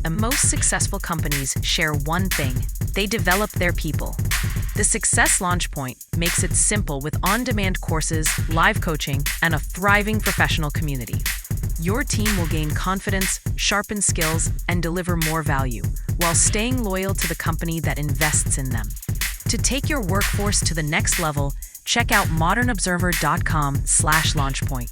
And most successful companies share one thing: they develop their people. The Success Launch Point makes it simple with on-demand courses, live coaching, and a thriving professional community. Your team will gain confidence, sharpen skills, and deliver more value, while staying loyal to the company that invests in them. To take your workforce to the next level, check out modernobserver.com/launchpoint.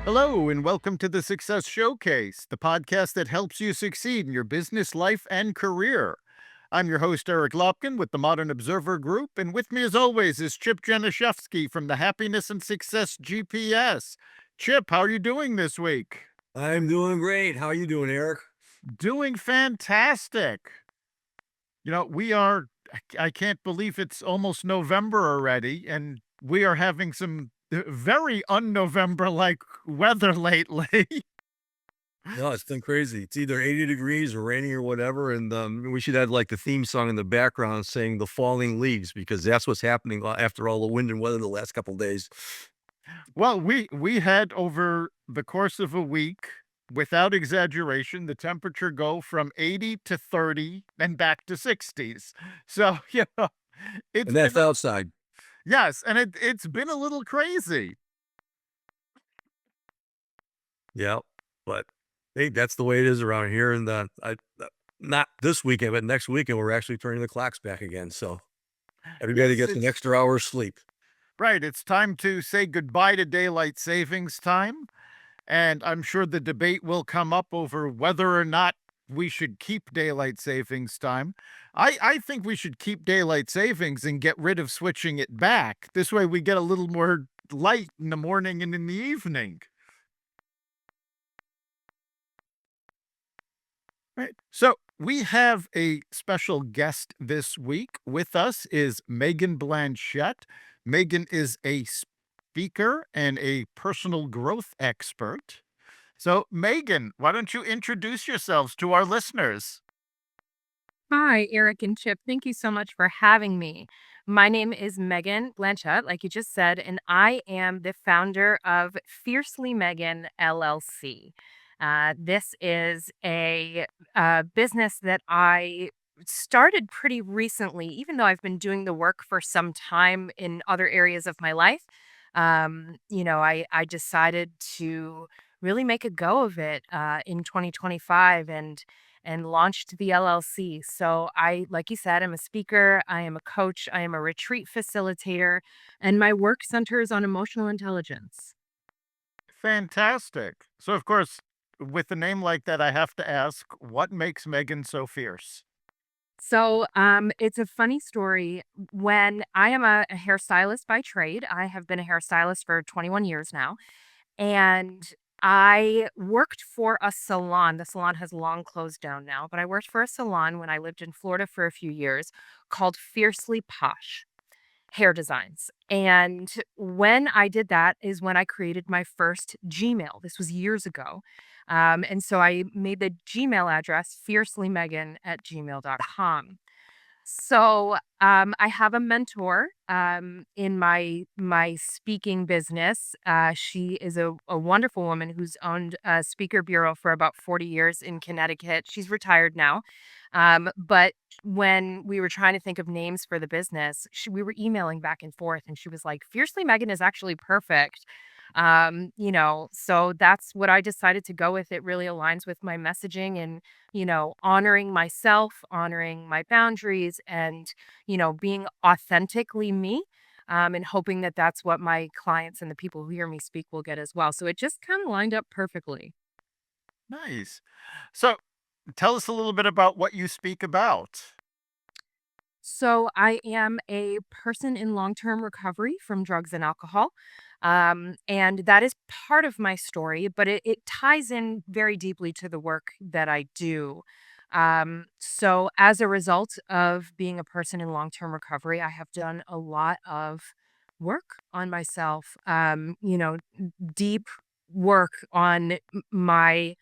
Hello, and welcome to the Success Showcase, the podcast that helps you succeed in your business, life, and career. I'm your host, Eric Lopkin, with the Modern Observer Group, and with me, as always, is Chip Janiszewski from the Happiness and Success GPS. Chip, how are you doing this week? I'm doing great. How are you doing, Eric? Doing fantastic. I can't believe it's almost November already, and we are having some very un-November-like weather lately. No, it's been crazy. It's either 80 degrees or raining or whatever, and we should have like the theme song in the background saying "The Falling Leaves" because that's what's happening after all the wind and weather the last couple of days. Well, we had over the course of a week, without exaggeration, the temperature go from 80 to 30 and back to 60s. So, it's And that's been outside. yes, and it's been a little crazy. Yeah, but hey, that's the way it is around here. And not this weekend, but next weekend we're actually turning the clocks back again. So everybody Yes, gets an it's extra hour's sleep. right. It's time to say goodbye to daylight savings time. And I'm sure the debate will come up over whether or not we should keep daylight savings time. I think we should keep daylight savings and get rid of switching it back. This way we get a little more light in the morning and in the evening. Right. So we have a special guest this week. With us is Megan Blanchette. Megan is a speaker and a personal growth expert. So, Megan, why don't you introduce yourselves to our listeners? Hi, Eric and Chip. Thank you so much for having me. My name is Megan Blanchette, like you just said, and I am the founder of Fiercely Megan LLC. This is a business that I started pretty recently, even though I've been doing the work for some time in other areas of my life. I decided to really make a go of it in 2025 and launched the LLC. So like you said, I'm a speaker, I am a coach, I am a retreat facilitator, and my work centers on emotional intelligence. Fantastic. So, of course, with a name like that, I have to ask, what makes Megan so fierce? It's a funny story. When I am a hairstylist by trade, I have been a hairstylist for 21 years now. And I worked for a salon. The salon has long closed down now, but I worked for a salon when I lived in Florida for a few years called Fiercely Posh Hair Designs. And when I did that is when I created my first Gmail. This was years ago. And so I made the Gmail address fiercelymegan@gmail.com. I have a mentor in my speaking business. She is a wonderful woman who's owned a speaker bureau for about 40 years in Connecticut. She's retired now. But when we were trying to think of names for the business, we were emailing back and forth, and she was like, "Fiercely Megan is actually perfect." So that's what I decided to go with. It really aligns with my messaging and, honoring myself, honoring my boundaries, and, being authentically me. And hoping that that's what my clients and the people who hear me speak will get as well. So it just kind of lined up perfectly. Nice. So, tell us a little bit about what you speak about. So I am a person in long-term recovery from drugs and alcohol. And that is part of my story, but it ties in very deeply to the work that I do. So as a result of being a person in long-term recovery, I have done a lot of work on myself, deep work on my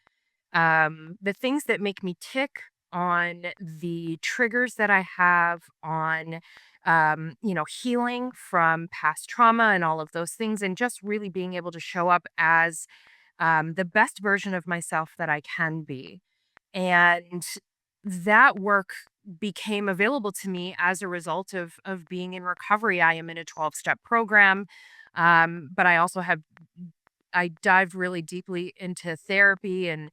the things that make me tick, on the triggers that I have, on healing from past trauma and all of those things, and just really being able to show up as the best version of myself that I can be. And that work became available to me as a result of being in recovery. I am in a 12-step program, but I dived really deeply into therapy, and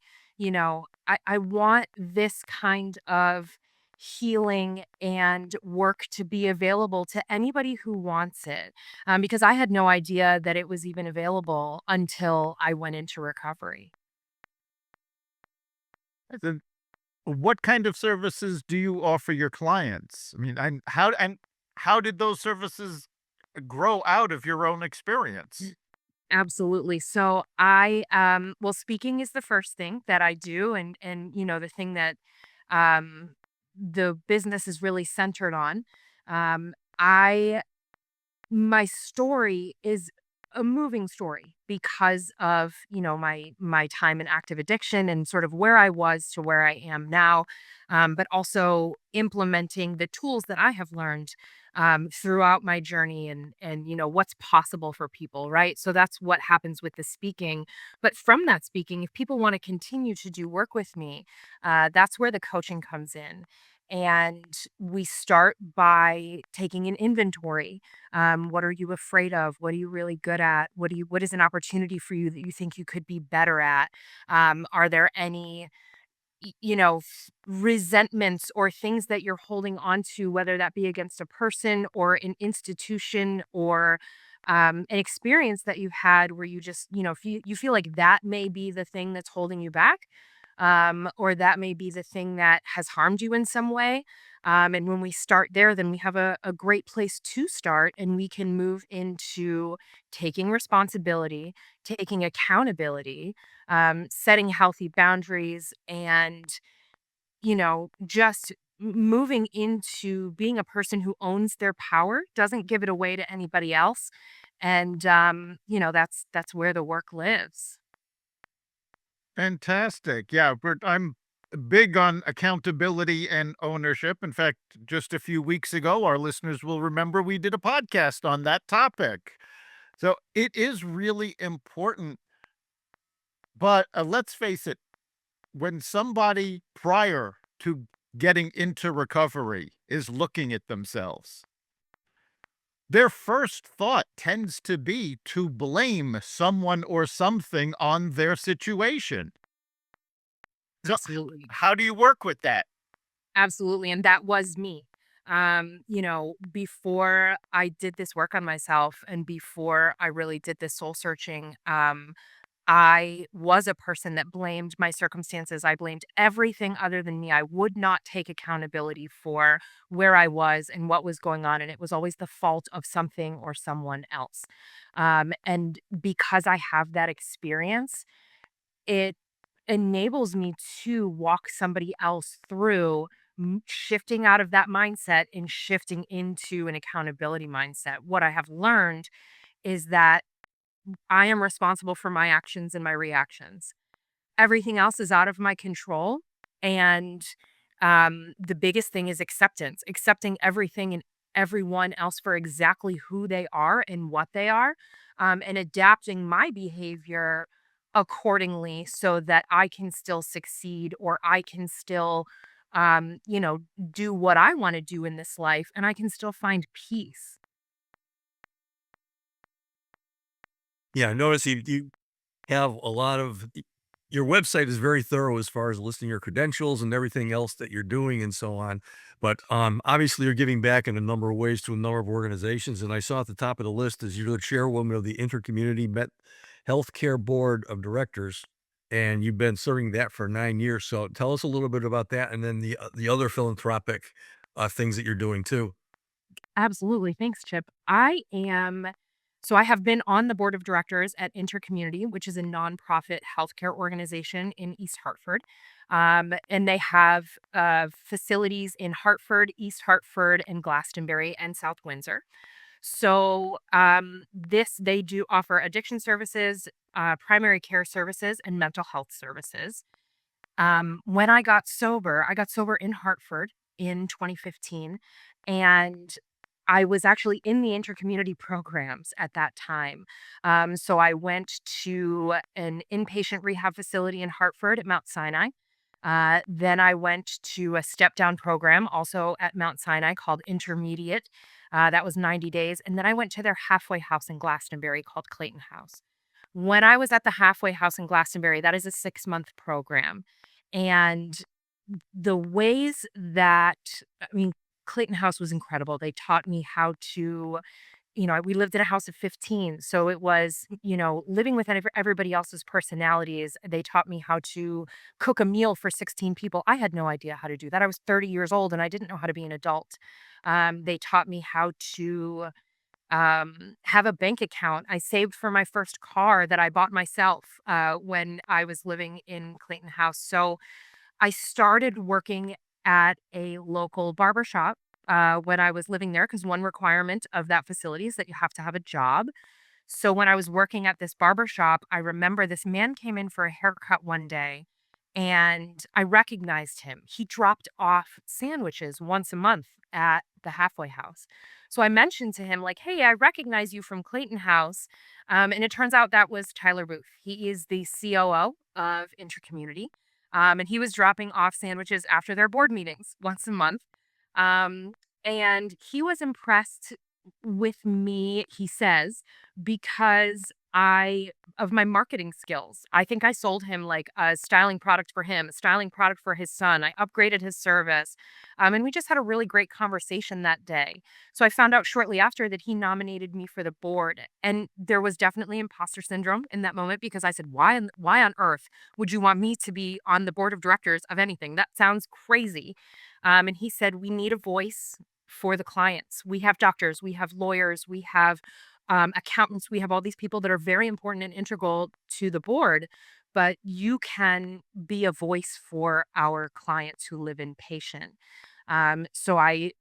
I want this kind of healing and work to be available to anybody who wants it, because I had no idea that it was even available until I went into recovery. Then what kind of services do you offer your clients? I mean, and how did those services grow out of your own experience? Absolutely. So well, speaking is the first thing that I do, and the thing that um the business is really centered on. I My story is a moving story because of my time in active addiction and sort of where I was to where I am now, but also implementing the tools that I have learned throughout my journey, and what's possible for people, right? So that's what happens with the speaking. But from that speaking, if people want to continue to do work with me, that's where the coaching comes in. And we start by taking an inventory. What are you afraid of? What are you really good at? What is an opportunity for you that you think you could be better at? Are there any resentments or things that you're holding on to, whether that be against a person or an institution, or an experience that you've had where you just, if you feel like that may be the thing that's holding you back, or that may be the thing that has harmed you in some way. And when we start there, then we have a great place to start, and we can move into taking responsibility, taking accountability, setting healthy boundaries, and just moving into being a person who owns their power, doesn't give it away to anybody else. And that's where the work lives. Fantastic. Yeah, I'm big on accountability and ownership. In fact, just a few weeks ago, our listeners will remember we did a podcast on that topic. So it is really important. But let's face it, when somebody prior to getting into recovery is looking at themselves, their first thought tends to be to blame someone or something on their situation. So, Absolutely. how do you work with that? Absolutely, and that was me. Before I did this work on myself and before I really did this soul searching, I was a person that blamed my circumstances. I blamed everything other than me. I would not take accountability for where I was and what was going on, and it was always the fault of something or someone else. And because I have that experience, it enables me to walk somebody else through shifting out of that mindset and shifting into an accountability mindset. What I have learned is that I am responsible for my actions and my reactions. Everything else is out of my control. And the biggest thing is acceptance, accepting everything and everyone else for exactly who they are and what they are, and adapting my behavior accordingly so that I can still succeed, or I can still, do what I want to do in this life, and I can still find peace. Yeah, I notice you have a lot of your website is very thorough as far as listing your credentials and everything else that you're doing and so on. But obviously, you're giving back in a number of ways to a number of organizations. And I saw at the top of the list is you're the chairwoman of the Intercommunity Healthcare Board of Directors, and you've been serving that for 9 years. So tell us a little bit about that, and then the other philanthropic things that you're doing too. Absolutely. Thanks, Chip. I have been on the board of directors at Intercommunity, which is a nonprofit healthcare organization in East Hartford. And they have facilities in Hartford, East Hartford, and Glastonbury and South Windsor. So they do offer addiction services, primary care services, and mental health services. When I got sober in Hartford in 2015, and I was actually in the intercommunity programs at that time. So I went to an inpatient rehab facility in Hartford at Mount Sinai. Then I went to a step down program also at Mount Sinai called Intermediate. That was 90 days. And then I went to their halfway house in Glastonbury called Clayton House. When I was at the halfway house in Glastonbury, that is a 6-month program. And the ways that, I mean, Clayton House was incredible. They taught me how to, we lived in a house of 15. So it was, living with everybody else's personalities. They taught me how to cook a meal for 16 people. I had no idea how to do that. I was 30 years old and I didn't know how to be an adult. They taught me how to have a bank account. I saved for my first car that I bought myself when I was living in Clayton House. So I started working at a local barber shop when I was living there because one requirement of that facility is that you have to have a job. So when I was working at this barber shop, I remember this man came in for a haircut one day and I recognized him. He dropped off sandwiches once a month at the halfway house. So I mentioned to him, like, hey, I recognize you from Clayton House. And it turns out that was Tyler Booth. He is the COO of Intercommunity. And he was dropping off sandwiches after their board meetings once a month. Um, and he was impressed with me, he says, because of my marketing skills. I think I sold him like a styling product for him, a styling product for his son. I upgraded his service. And we just had a really great conversation that day. So I found out shortly after that he nominated me for the board. And there was definitely imposter syndrome in that moment because I said, why on earth would you want me to be on the board of directors of anything? That sounds crazy. And he said, we need a voice for the clients. We have doctors, we have lawyers, we have accountants, we have all these people that are very important and integral to the board, but you can be a voice for our clients who live inpatient. So I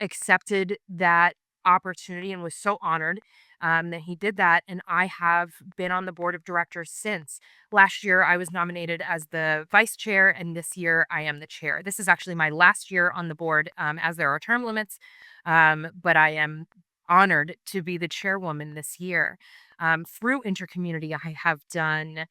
accepted that opportunity and was so honored that he did that. And I have been on the board of directors since. Last year, I was nominated as the vice chair, and this year, I am the chair. This is actually my last year on the board, as there are term limits, but I am honored to be the chairwoman this year. Through Intercommunity, I have done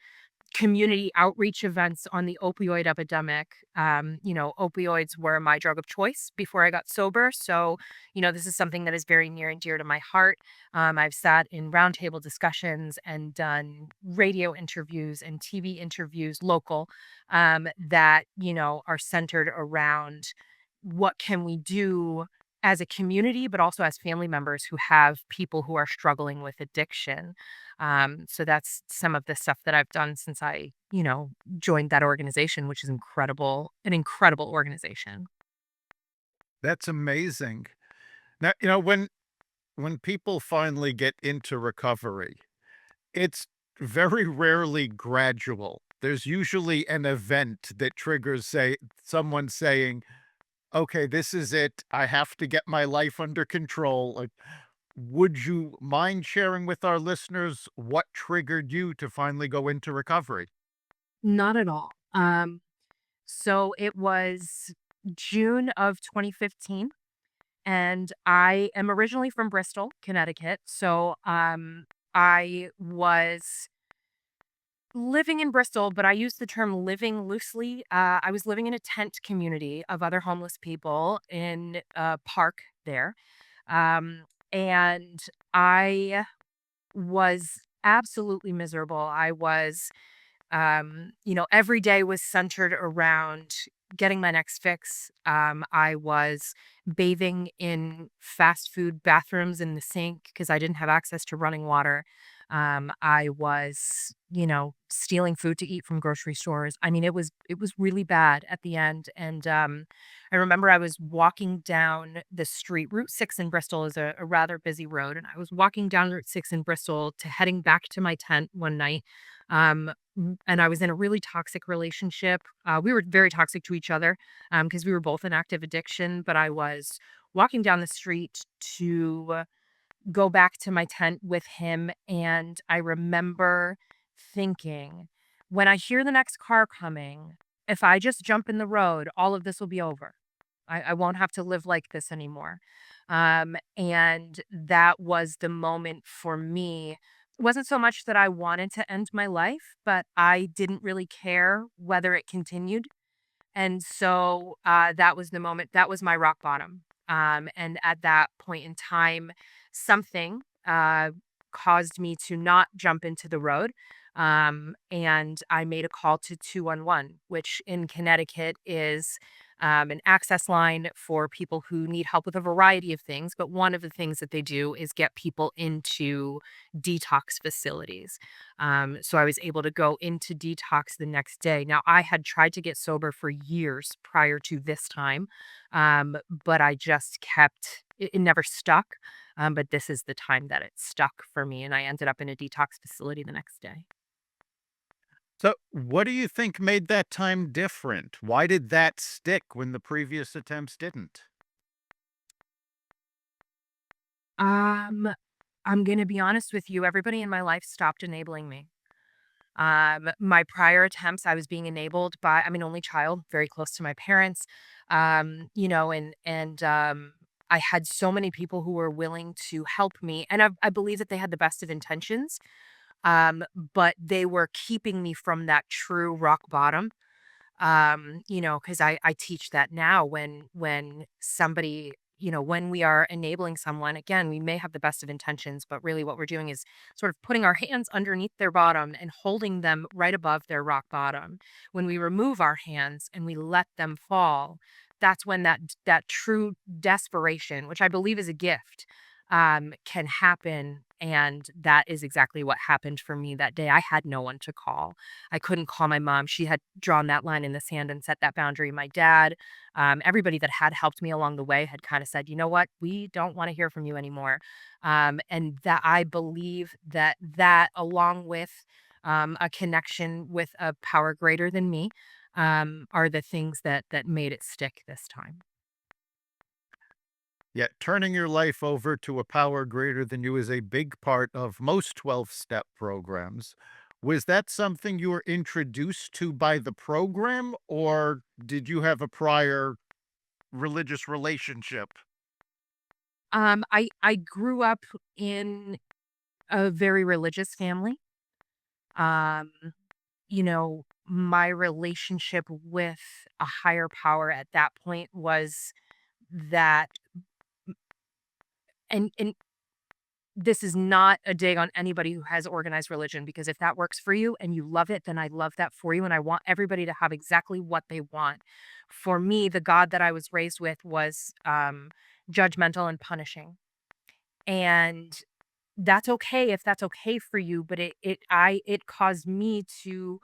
community outreach events on the opioid epidemic. Opioids were my drug of choice before I got sober. So, this is something that is very near and dear to my heart. I've sat in roundtable discussions and done radio interviews and TV interviews local that, are centered around what can we do as a community, but also as family members who have people who are struggling with addiction. So that's some of the stuff that I've done since I, joined that organization, which is incredible, an incredible organization. That's amazing. Now, when people finally get into recovery, it's very rarely gradual. There's usually an event that triggers, say, someone saying, okay, this is it. I have to get my life under control. Like, would you mind sharing with our listeners what triggered you to finally go into recovery? Not at all. So it was June of 2015, and I am originally from Bristol, Connecticut. So I was living in Bristol, but I use the term living loosely. I was living in a tent community of other homeless people in a park there. Um, and I was absolutely miserable. Every day was centered around getting my next fix. I was bathing in fast food bathrooms in the sink because I didn't have access to running water. I was, stealing food to eat from grocery stores. I mean, it was really bad at the end. And I remember I was walking down the street. Route 6 in Bristol is a rather busy road, and I was walking down Route 6 in Bristol to heading back to my tent one night. Um, and I was in a really toxic relationship. We were very toxic to each other because we were both in active addiction. But I was walking down the street to go back to my tent with him. And I remember thinking, when I hear the next car coming, if I just jump in the road, all of this will be over. I won't have to live like this anymore. And that was the moment for me. It wasn't so much that I wanted to end my life, but I didn't really care whether it continued. And so that was the moment, that was my rock bottom. And at that point in time, something caused me to not jump into the road. And I made a call to 211, which in Connecticut is an access line for people who need help with a variety of things. But one of the things that they do is get people into detox facilities. So I was able to go into detox the next day. Now, I had tried to get sober for years prior to this time, but I just kept, it never stuck. But this is the time that it stuck for me. And I ended up in a detox facility the next day. So, what do you think made that time different? Why did that stick when the previous attempts didn't? Um, I'm going to be honest with you. Everybody in my life stopped enabling me. My prior attempts, I was being enabled by, I'm an only child, very close to my parents. And I had so many people who were willing to help me, and I believe that they had the best of intentions. But they were keeping me from that true rock bottom. Because I teach that now when somebody, when we are enabling someone, again, we may have the best of intentions, but really what we're doing is sort of putting our hands underneath their bottom and holding them right above their rock bottom. When we remove our hands and we let them fall, that's when that true desperation, which I believe is a gift, can happen. And that is exactly what happened for me that day. I had no one to call. I couldn't call my mom. She had drawn that line in the sand and set that boundary. My dad, everybody that had helped me along the way had kind of said, you know what, we don't want to hear from you anymore. And that I believe that along with a connection with a power greater than me, are the things that made it stick this time. Yet turning your life over to a power greater than you is a big part of most 12-step programs. Was that something you were introduced to by the program, or did you have a prior religious relationship? I grew up in a very religious family. Um, my relationship with a higher power at that point was that, and this is not a dig on anybody who has organized religion, because if that works for you and you love it, then I love that for you. And I want everybody to have exactly what they want. For me, the God that I was raised with was judgmental and punishing. And that's okay if that's okay for you, but it caused me to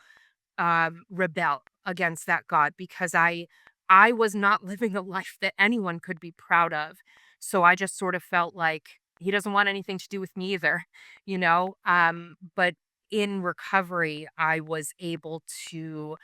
rebel against that God, because I was not living a life that anyone could be proud of. So I just sort of felt like he doesn't want anything to do with me either, but in recovery, I was able to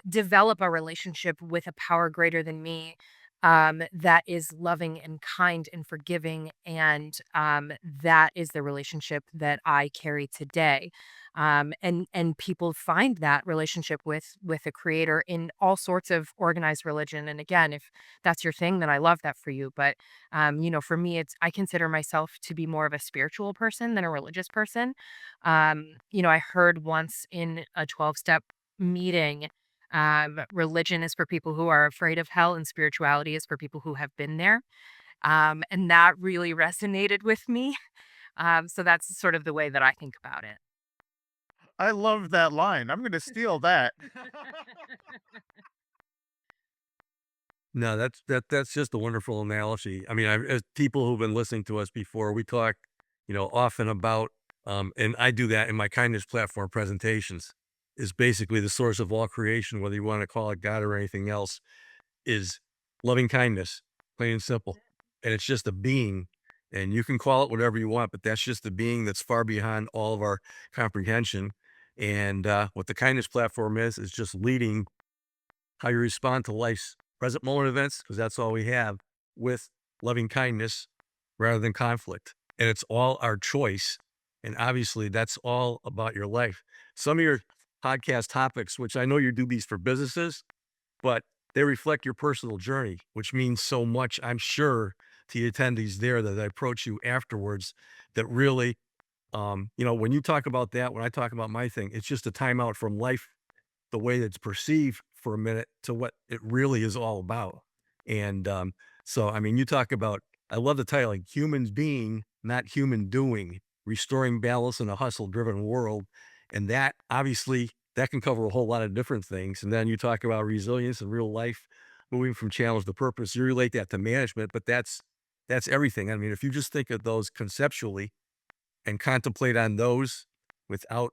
develop a relationship with a power greater than me, that is loving and kind and forgiving. And that is the relationship that I carry today. And people find that relationship with a creator in all sorts of organized religion. And again, if that's your thing, then I love that for you. But for me, it's, I consider myself to be more of a spiritual person than a religious person. I heard once in a 12-step meeting, religion is for people who are afraid of hell, and spirituality is for people who have been there. And that really resonated with me. So that's sort of the way that I think about it. I love that line. I'm going to steal that. No, that's just a wonderful analogy. I mean, as people who've been listening to us before, we talk, often about, and I do that in my kindness platform presentations, is basically the source of all creation, whether you want to call it God or anything else, is loving kindness, plain and simple. And it's just a being, and you can call it whatever you want, but that's just a being that's far beyond all of our comprehension. And what the kindness platform is just leading how you respond to life's present moment events, because that's all we have, with loving kindness rather than conflict. And it's all our choice. And obviously, that's all about your life. Some of your podcast topics, which I know you do these for businesses, but they reflect your personal journey, which means so much, I'm sure, to the attendees there that I approach you afterwards that really, when you talk about that, when I talk about my thing, it's just a timeout from life, the way it's perceived for a minute to what it really is all about. And so, I mean, you talk about, I love the title, like humans being, not human doing, restoring balance in a hustle driven world. And that obviously, that can cover a whole lot of different things. And then you talk about resilience in real life, moving from challenge to purpose. You relate that to management, but that's everything. I mean, if you just think of those conceptually and contemplate on those without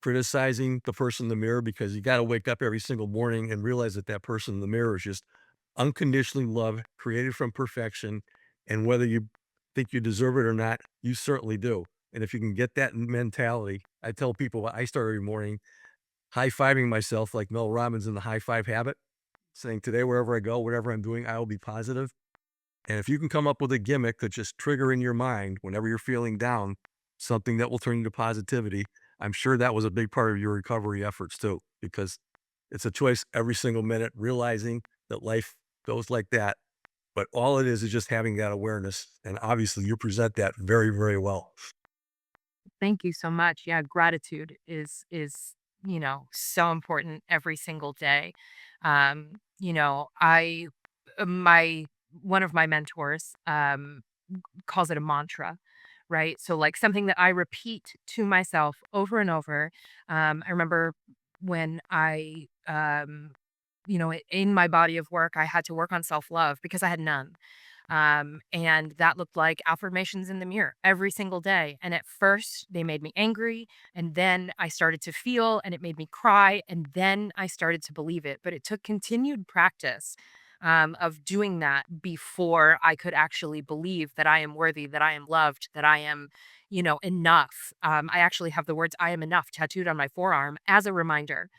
criticizing the person in the mirror, because you got to wake up every single morning and realize that that person in the mirror is just unconditionally loved, created from perfection. And whether you think you deserve it or not, you certainly do. And if you can get that mentality, I tell people, I start every morning high fiving myself like Mel Robbins in the high five habit, saying today, wherever I go, whatever I'm doing, I will be positive. And if you can come up with a gimmick that just trigger in your mind whenever you're feeling down, something that will turn into positivity, I'm sure that was a big part of your recovery efforts too, because it's a choice every single minute, realizing that life goes like that. But all it is just having that awareness. And obviously you present that very, very well. Thank you so much. Yeah, gratitude is, so important every single day. I my one of my mentors calls it a mantra, right? So like something that I repeat to myself over and over. I remember when in my body of work, I had to work on self-love because I had none. And that looked like affirmations in the mirror every single day. And at first, they made me angry. And then I started to feel, and it made me cry. And then I started to believe it. But it took continued practice of doing that before I could actually believe that I am worthy, that I am loved, that I am, enough. I actually have the words "I am enough" tattooed on my forearm as a reminder,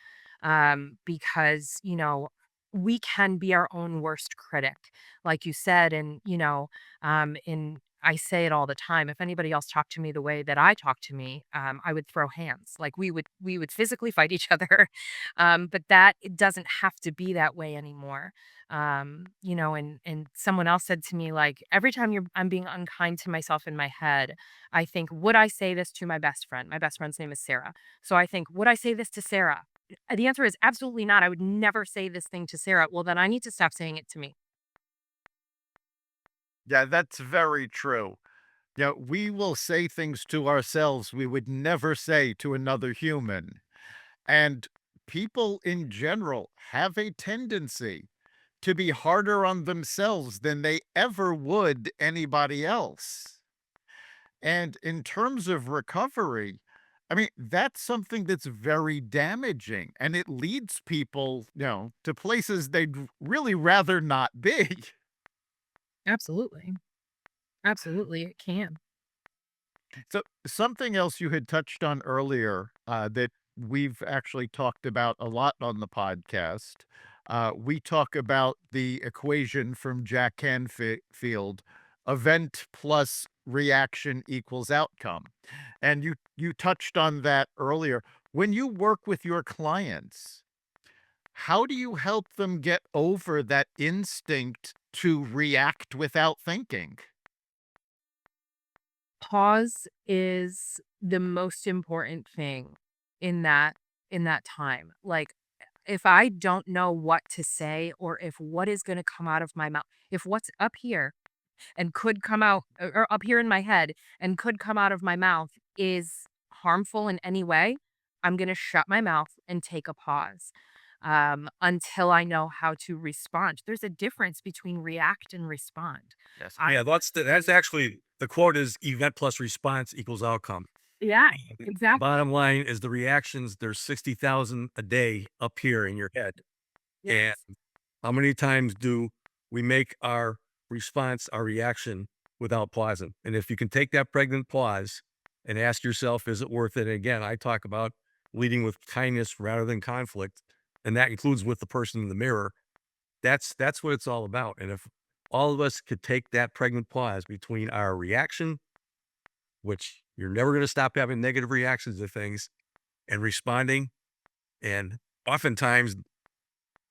because, we can be our own worst critic like you said. And, in I say it all the time. If anybody else talked to me the way that I talk to me, I would throw hands. Like we would physically fight each other. But that it doesn't have to be that way anymore. And someone else said to me, like, every time I'm being unkind to myself in my head, I think, would I say this to my best friend? My best friend's name is Sarah. So I think, would I say this to Sarah? The answer is absolutely not. I would never say this thing to Sarah. Well, then I need to stop saying it to me. Yeah, that's very true. Yeah, we will say things to ourselves we would never say to another human. And people in general have a tendency to be harder on themselves than they ever would anybody else. And in terms of recovery, I mean, that's something that's very damaging and it leads people, to places they'd really rather not be. Absolutely. Absolutely, it can. So, something else you had touched on earlier that we've actually talked about a lot on the podcast. We talk about the equation from Jack Canfield: event plus reaction equals outcome. And you touched on that earlier. When you work with your clients, how do you help them get over that instinct to react without thinking? Pause is the most important thing in that time. Like, if I don't know what to say, or if what is gonna come out of my mouth, if what's up here and could come out, or up here in my head and could come out of my mouth is harmful in any way, I'm going to shut my mouth and take a pause, until I know how to respond. There's a difference between react and respond. Yes. I, Yeah, that's actually the quote is event plus response equals outcome. yeah, exactly. Bottom line is the reactions, there's 60,000 a day up here in your head. And Yes. how many times do we make our response, our reaction without pausing? And if you can take that pregnant pause and ask yourself, is it worth it? And again, I talk about leading with kindness rather than conflict. And that includes with the person in the mirror. That's what it's all about. And if all of us could take that pregnant pause between our reaction, which you're never going to stop having negative reactions to things, and responding, And oftentimes,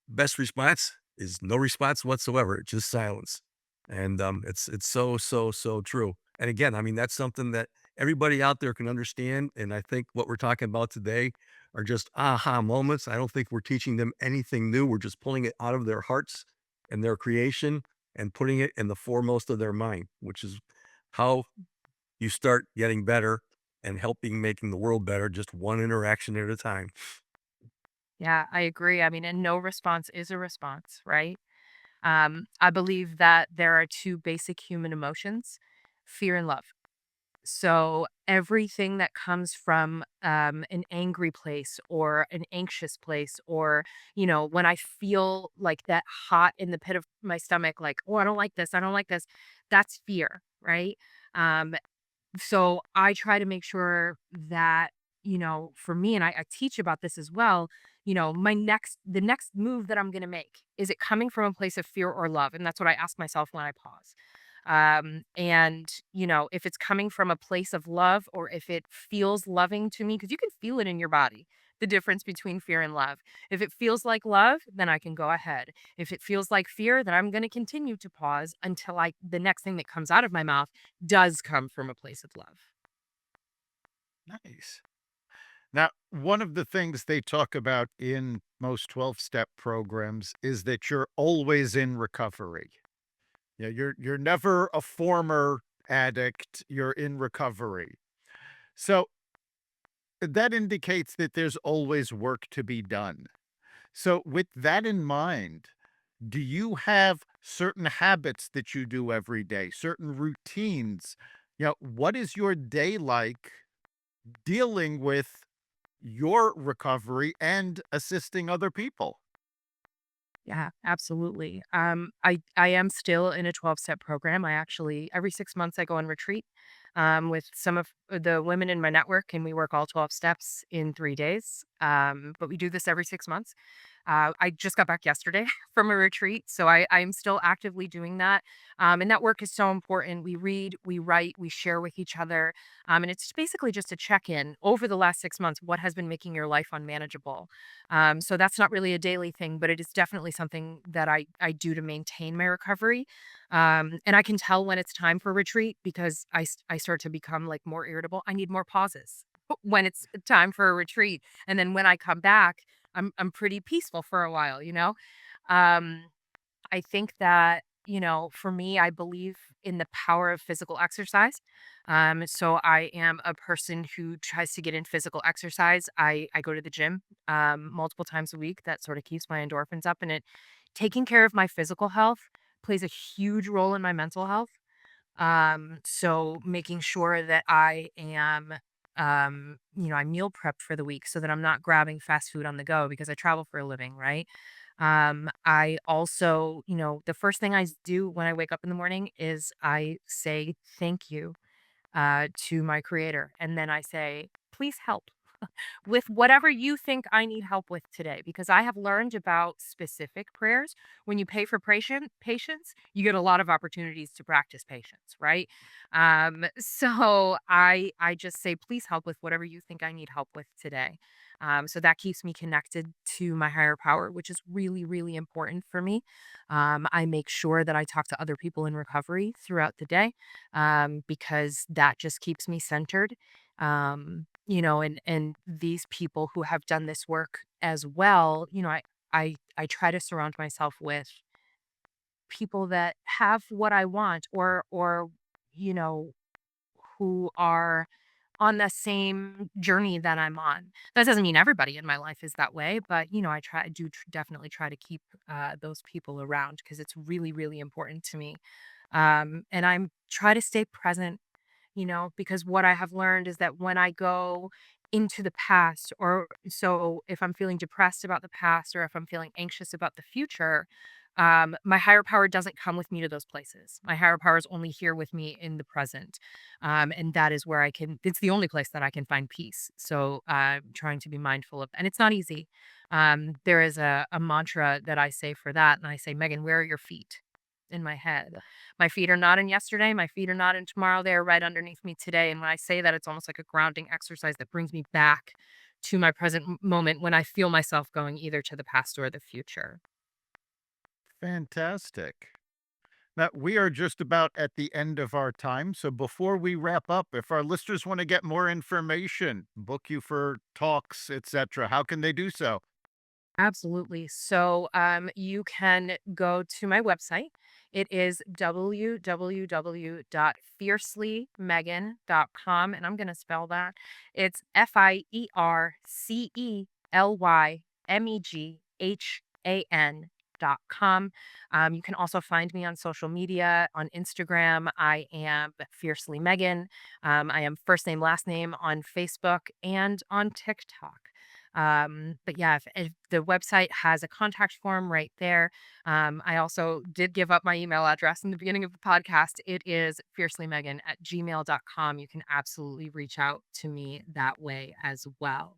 best response is no response whatsoever, just silence. And it's so true. And again, I mean, that's something that everybody out there can understand. And I think what we're talking about today are just aha moments. I don't think we're teaching them anything new. We're just pulling it out of their hearts and their creation and putting it in the foremost of their mind, which is how you start getting better and helping making the world better, just one interaction at a time. Yeah, I agree. I mean, and no response is a response, right? I believe that there are two basic human emotions, fear and love. So everything that comes from an angry place or an anxious place, or, when I feel like that hot in the pit of my stomach, like, oh, I don't like this, I don't like this, that's fear, right? Um, so I try to make sure that, for me, and I teach about this as well, the next move that I'm going to make, is it coming from a place of fear or love? And that's what I ask myself when I pause. And, if it's coming from a place of love, or if it feels loving to me, because you can feel it in your body, the difference between fear and love. If it feels like love, then I can go ahead. If it feels like fear, then I'm going to continue to pause until the next thing that comes out of my mouth does come from a place of love. Nice. Now, one of the things they talk about in most 12-step programs is that you're always in recovery. Yeah, you're never a former addict, you're in recovery. So that indicates that there's always work to be done. So with that in mind, do you have certain habits that you do every day, certain routines? What is your day like dealing with your recovery and assisting other people? Yeah, absolutely. I am still in a 12-step program. I actually, every 6 months, I go on retreat with some of the women in my network, and we work all 12 steps in 3 days. But we do this every 6 months. I just got back yesterday from a retreat, so I'm still actively doing that. And that work is so important. We read, we write, we share with each other, and it's basically just a check in over the last 6 months. What has been making your life unmanageable? So that's not really a daily thing, but it is definitely something that I do to maintain my recovery. And I can tell when it's time for retreat, because I start to become like more irritable. I need more pauses when it's time for a retreat, and then when I come back, I'm pretty peaceful for a while, you know? Um, I think that, for me, I believe in the power of physical exercise. So I am a person who tries to get in physical exercise. I go to the gym multiple times a week. That sort of keeps my endorphins up, and it taking care of my physical health plays a huge role in my mental health. So making sure that I meal prepped for the week so that I'm not grabbing fast food on the go, because I travel for a living, right? I also, the first thing do when I wake up in the morning is I say thank you to my creator. And then I say, please help with whatever you think I need help with today, because I have learned about specific prayers. When you pay for patience, you get a lot of opportunities to practice patience, right? So I just say, please help with whatever you think I need help with today. So that keeps me connected to my higher power, which is really, really important for me. I make sure that I talk to other people in recovery throughout the day, because that just keeps me centered. And these people who have done this work as well, I try to surround myself with people that have what I want, or you know who are on the same journey that I'm on. That doesn't mean everybody in my life is that way, but I do definitely try to keep those people around, because it's really, really important to me. And I'm try to stay present, because what I have learned is that when I go into the past, or so if I'm feeling depressed about the past, or if I'm feeling anxious about the future, my higher power doesn't come with me to those places. My higher power is only here with me in the present. And that is where it's the only place that I can find peace. So trying to be mindful of, and it's not easy. There is a mantra that I say for that. And I say, Megan, where are your feet? In my head. My feet are not in yesterday. My feet are not in tomorrow. They are right underneath me today. And when I say that, it's almost like a grounding exercise that brings me back to my present moment when I feel myself going either to the past or the future. Fantastic. Now, we are just about at the end of our time. So before we wrap up, if our listeners want to get more information, book you for talks, etc., how can they do so? Absolutely. So you can go to my website. It is www.fiercelymegan.com. And I'm going to spell that. It's FIERCELYMEGHAN.com. You can also find me on social media on Instagram. I am Fiercely Megan. I am first name, last name on Facebook and on TikTok. But yeah, if the website has a contact form right there. I also did give up my email address in the beginning of the podcast. It is fiercelymegan@gmail.com. You can absolutely reach out to me that way as well.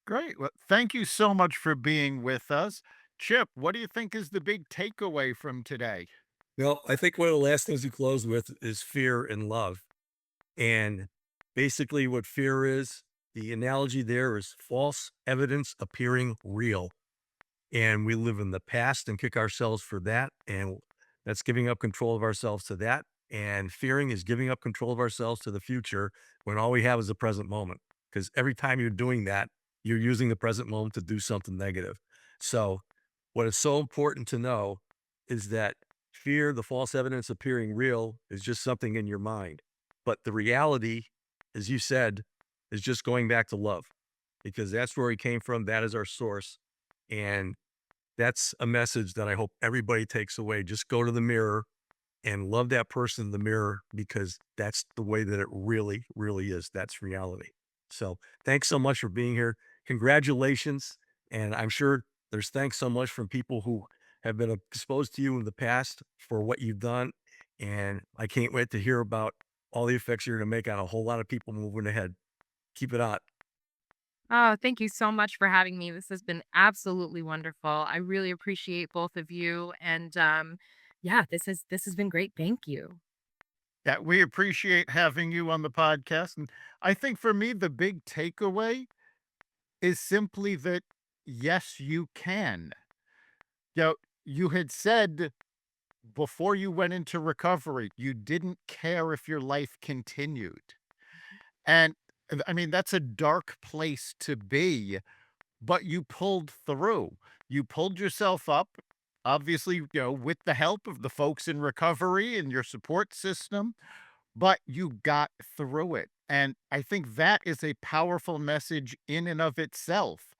Great. Well, thank you so much for being with us. Chip, what do you think is the big takeaway from today? Well, I think one of the last things we close with is fear and love. And basically, what fear is, the analogy there is false evidence appearing real. And we live in the past and kick ourselves for that. And that's giving up control of ourselves to that. And fearing is giving up control of ourselves to the future when all we have is the present moment. Because every time you're doing that, you're using the present moment to do something negative. So, what is so important to know is that fear, the false evidence appearing real, is just something in your mind. But the reality, as you said, is just going back to love because that's where he came from. That is our source. And that's a message that I hope everybody takes away. Just go to the mirror and love that person in the mirror because that's the way that it really, really is. That's reality. So thanks so much for being here. Congratulations. And I'm sure there's thanks so much from people who have been exposed to you in the past for what you've done. And I can't wait to hear about all the effects you're going to make on a whole lot of people moving ahead. Keep it on. Oh, thank you so much for having me. This has been absolutely wonderful. I really appreciate both of you. And yeah, this has been great. Thank you. Yeah, we appreciate having you on the podcast. And I think for me, the big takeaway is simply that, yes, you can. You know, you had said before you went into recovery, you didn't care if your life continued. And I mean, that's a dark place to be, but you pulled through. You pulled yourself up, obviously, with the help of the folks in recovery and your support system, but you got through it. And I think that is a powerful message in and of itself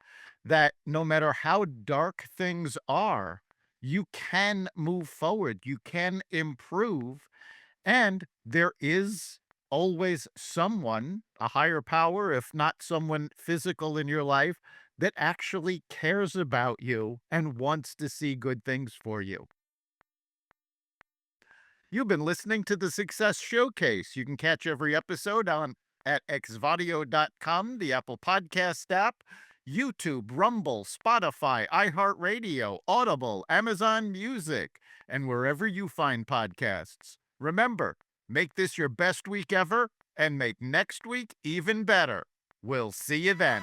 that no matter how dark things are, you can move forward, you can improve, and there is always someone, a higher power, if not someone physical in your life, that actually cares about you and wants to see good things for you. You've been listening to the Success Showcase. You can catch every episode on at xvadio.com, the Apple Podcast app, YouTube, Rumble, Spotify, iHeartRadio, Audible, Amazon Music, and wherever you find podcasts. Remember, make this your best week ever and make next week even better. We'll see you then.